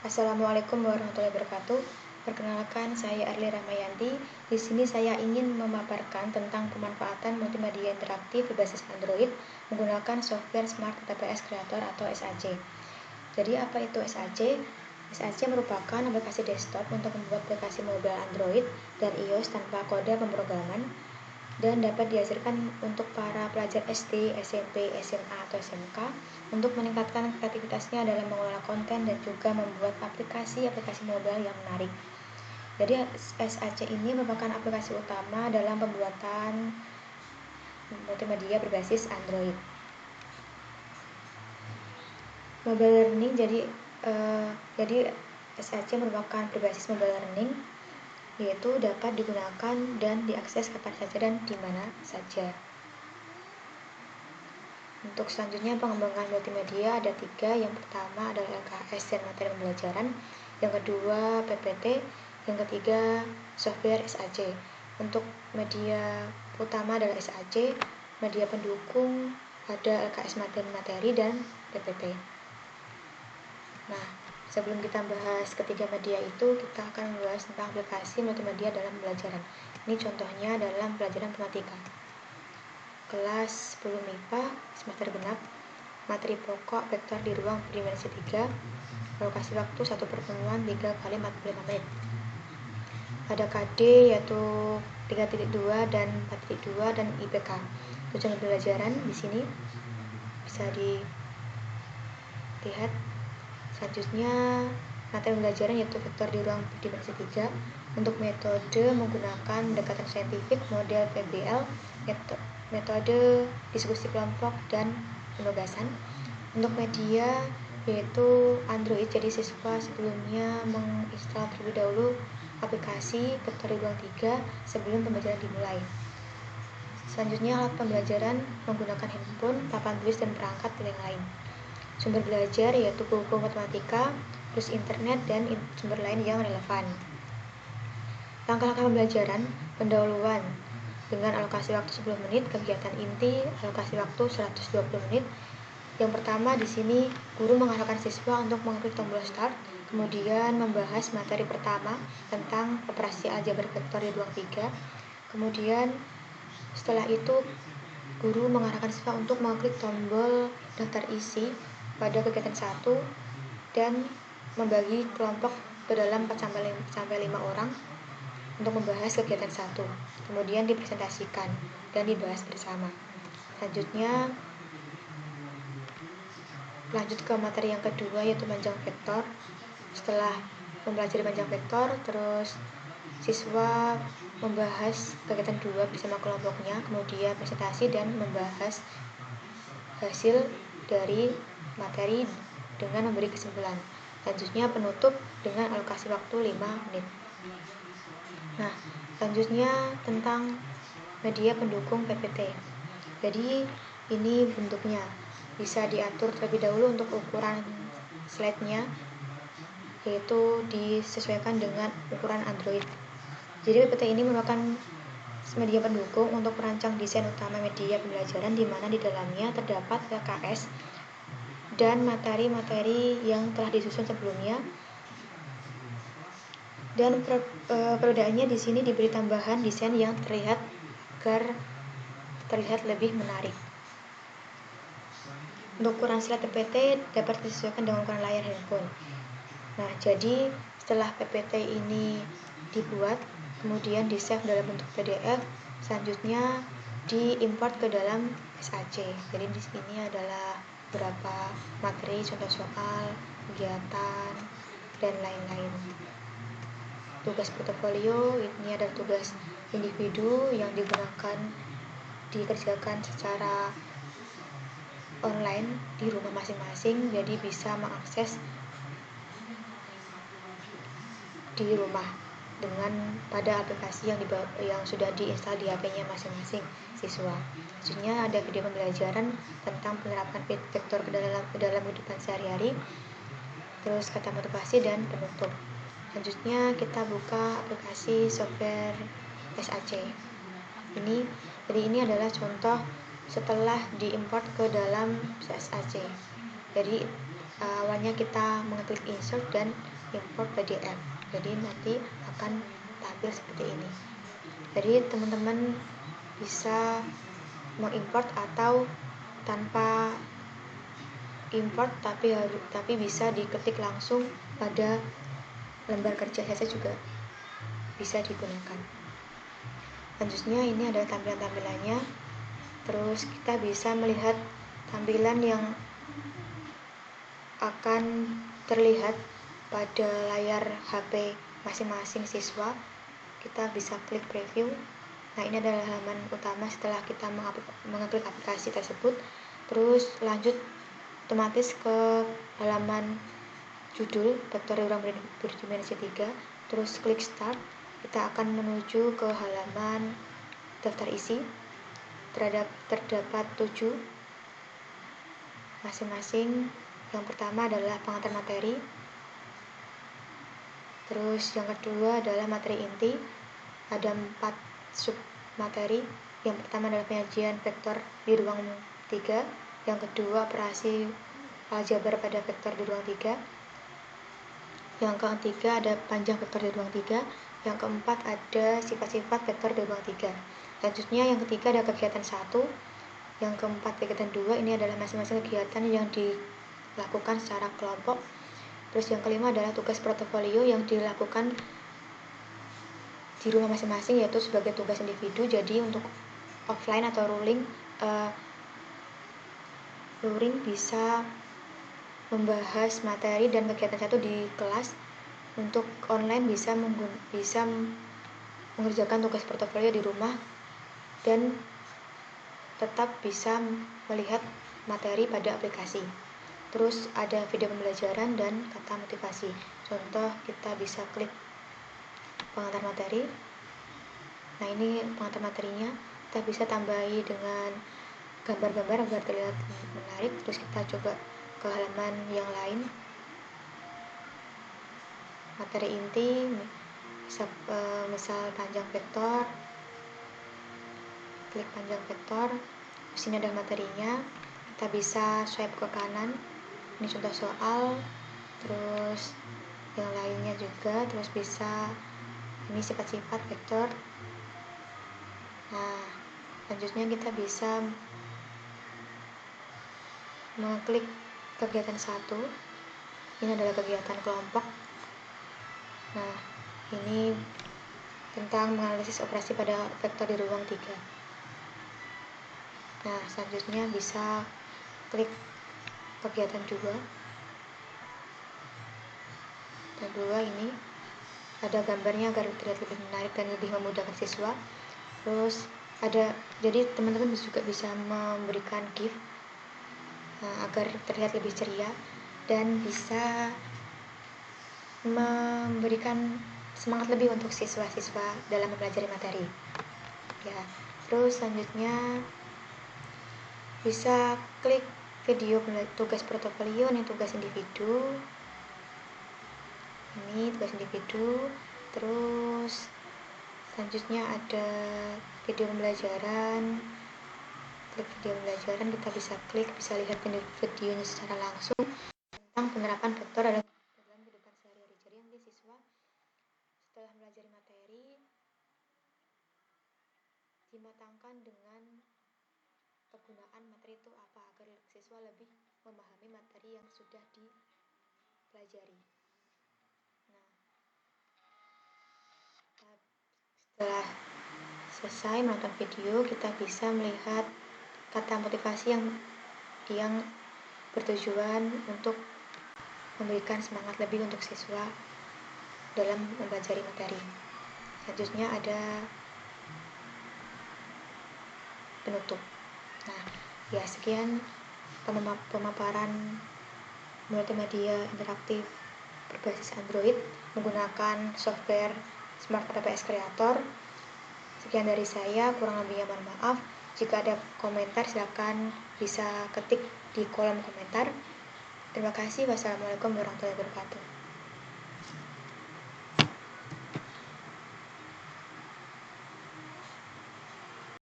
Assalamualaikum warahmatullahi wabarakatuh. Perkenalkan, saya Arli Rahmayanti. Di sini saya ingin memaparkan tentang pemanfaatan multimedia interaktif berbasis Android menggunakan software Smart TPS Creator atau SAC. Jadi apa itu SAC? SAC merupakan aplikasi desktop untuk membuat aplikasi mobile Android dan iOS tanpa kode pemrograman dan dapat dihasilkan untuk para pelajar SD, SMP, SMA, atau SMK untuk meningkatkan kreativitasnya dalam mengelola konten dan juga membuat aplikasi-aplikasi mobile yang menarik. Jadi SAC ini merupakan aplikasi utama dalam pembuatan multimedia berbasis Android. Mobile learning jadi SAC merupakan berbasis mobile learning, yaitu dapat digunakan dan diakses kapan saja dan di mana saja. Untuk selanjutnya pengembangan multimedia ada 3. Yang pertama adalah LKS dan materi pembelajaran, yang kedua PPT, yang ketiga software SAC. Untuk media utama adalah SAC, media pendukung ada LKS materi dan PPT. Nah, sebelum kita bahas ketiga media itu, kita akan membahas tentang aplikasi multimedia dalam pembelajaran. Ini contohnya dalam pelajaran matematika. Kelas 10 MIPA, semester genap, materi pokok vektor di ruang berdimensi 3, alokasi waktu 1 pertemuan 3 kali 45 menit. Ada KD yaitu 3.2 dan 4.2 dan IPK. Tujuan pembelajaran di sini bisa dilihat. Selanjutnya materi pembelajaran yaitu vektor di ruang berdimensi 3. Untuk metode menggunakan pendekatan saintifik, model PBL, metode diskusi kelompok dan penugasan. Untuk media yaitu Android, jadi siswa sebelumnya menginstal terlebih dahulu aplikasi vektor di ruang 3 sebelum pembelajaran dimulai. Selanjutnya alat pembelajaran menggunakan handphone, papan tulis dan perangkat yang lain. Sumber belajar yaitu buku matematika, terus internet dan sumber lain yang relevan. Langkah-langkah pembelajaran, pendahuluan dengan alokasi waktu 10 menit, kegiatan inti, alokasi waktu 120 menit. Yang pertama di sini guru mengarahkan siswa untuk mengklik tombol start, kemudian membahas materi pertama tentang operasi aljabar vektor di ruang 3. Kemudian setelah itu guru mengarahkan siswa untuk mengklik tombol daftar isi pada kegiatan 1 dan membagi kelompok ke dalam 4-5 orang untuk membahas kegiatan 1. Kemudian dipresentasikan dan dibahas bersama. Selanjutnya lanjut ke materi yang kedua yaitu panjang vektor. Setelah mempelajari panjang vektor, terus siswa membahas kegiatan 2 bersama kelompoknya, kemudian presentasi dan membahas hasil dari materi dengan memberi kesimpulan. Selanjutnya penutup dengan alokasi waktu 5 menit. Nah, selanjutnya tentang media pendukung PPT. Jadi ini bentuknya bisa diatur terlebih dahulu untuk ukuran slide-nya, yaitu disesuaikan dengan ukuran Android. Jadi PPT ini merupakan media pendukung untuk merancang desain utama media pembelajaran, di mana di dalamnya terdapat LKS dan materi-materi yang telah disusun sebelumnya. Dan perbedaannya di sini diberi tambahan desain yang terlihat agar terlihat lebih menarik. Untuk ukuran slide PPT dapat disesuaikan dengan ukuran layar handphone. Nah, jadi setelah PPT ini dibuat, kemudian di-save dalam bentuk PDF, selanjutnya diimport ke dalam SAC. Jadi di sini adalah beberapa materi, contoh soal, kegiatan, dan lain-lain. Tugas portofolio ini adalah tugas individu yang dikerjakan secara online di rumah masing-masing, jadi bisa mengakses di rumah dengan pada aplikasi yang sudah diinstal di HP-nya masing-masing siswa. Selanjutnya ada video pembelajaran tentang penerapan vektor ke dalam kehidupan sehari-hari, terus kata motivasi dan penutup. Selanjutnya kita buka aplikasi software SAC. Jadi ini adalah contoh setelah diimport ke dalam SAC. Jadi awalnya kita mengeklik insert dan import PDF, jadi nanti akan tampil seperti ini. Jadi teman-teman bisa mengimport atau tanpa import tapi bisa diketik langsung pada lembar kerja saja juga bisa digunakan. Selanjutnya ini adalah tampilannya. Terus kita bisa melihat tampilan yang akan terlihat pada layar HP masing-masing siswa. Kita bisa klik preview. Nah, ini adalah halaman utama setelah kita mengeklik aplikasi tersebut. Terus lanjut otomatis ke halaman judul vektor diagram berdimensi 3. Terus klik start. Kita akan menuju ke halaman daftar isi. Terdapat 7 masing-masing. Yang pertama adalah pengantar materi, terus yang kedua adalah materi inti, ada 4 sub materi. Yang pertama adalah penyajian vektor di ruang 3, yang kedua operasi aljabar pada vektor di ruang 3, yang ketiga ada panjang vektor di ruang 3, yang keempat ada sifat-sifat vektor di ruang 3. Selanjutnya yang ketiga ada kegiatan 1, yang keempat kegiatan 2. Ini adalah masing-masing kegiatan yang dilakukan secara kelompok. Terus yang kelima adalah tugas portofolio yang dilakukan di rumah masing-masing, yaitu sebagai tugas individu. Jadi untuk offline atau luring bisa membahas materi dan kegiatan 1 di kelas. Untuk online bisa mengerjakan tugas portofolio di rumah dan tetap bisa melihat materi pada aplikasi. Terus ada video pembelajaran dan kata motivasi. Contoh, kita bisa klik pengantar materi. Nah, ini pengantar materinya. Kita bisa tambahi dengan gambar-gambar agar terlihat menarik. Terus kita coba ke halaman yang lain. Materi inti, misal panjang vektor. Klik panjang vektor. Di sini ada materinya. Kita bisa swipe ke kanan. Ini contoh soal, terus yang lainnya juga. Terus bisa ini sifat-sifat vektor. Nah, selanjutnya kita bisa mengklik kegiatan 1. Ini adalah kegiatan kelompok. Nah, ini tentang menganalisis operasi pada vektor di ruang 3. Nah, selanjutnya bisa klik kegiatan 2. Dan 2 ini ada gambarnya agar terlihat lebih menarik dan lebih memudahkan siswa. Terus jadi teman-teman juga bisa memberikan GIF agar terlihat lebih ceria dan bisa memberikan semangat lebih untuk siswa-siswa dalam mempelajari materi. Ya, terus selanjutnya bisa klik video tugas portofolio, ini tugas individu. Ini tugas individu. Terus selanjutnya ada video pembelajaran. Klik video pembelajaran, kita bisa lihat videonya secara langsung tentang penerapan vektor dalam kehidupan sehari-hari. Jadi nanti siswa setelah belajar materi dimatangkan dengan kegunaan materi itu apa, agar siswa lebih memahami materi yang sudah dipelajari. Nah, setelah selesai menonton video, kita bisa melihat kata motivasi yang bertujuan untuk memberikan semangat lebih untuk siswa dalam mempelajari materi. Selanjutnya ada penutup. Nah, ya sekian pemaparan multimedia interaktif berbasis Android menggunakan software Smart PPS Creator. Sekian dari saya, kurang lebihnya mohon maaf. Jika ada komentar silakan bisa ketik di kolom komentar. Terima kasih. Wassalamualaikum warahmatullahi wabarakatuh.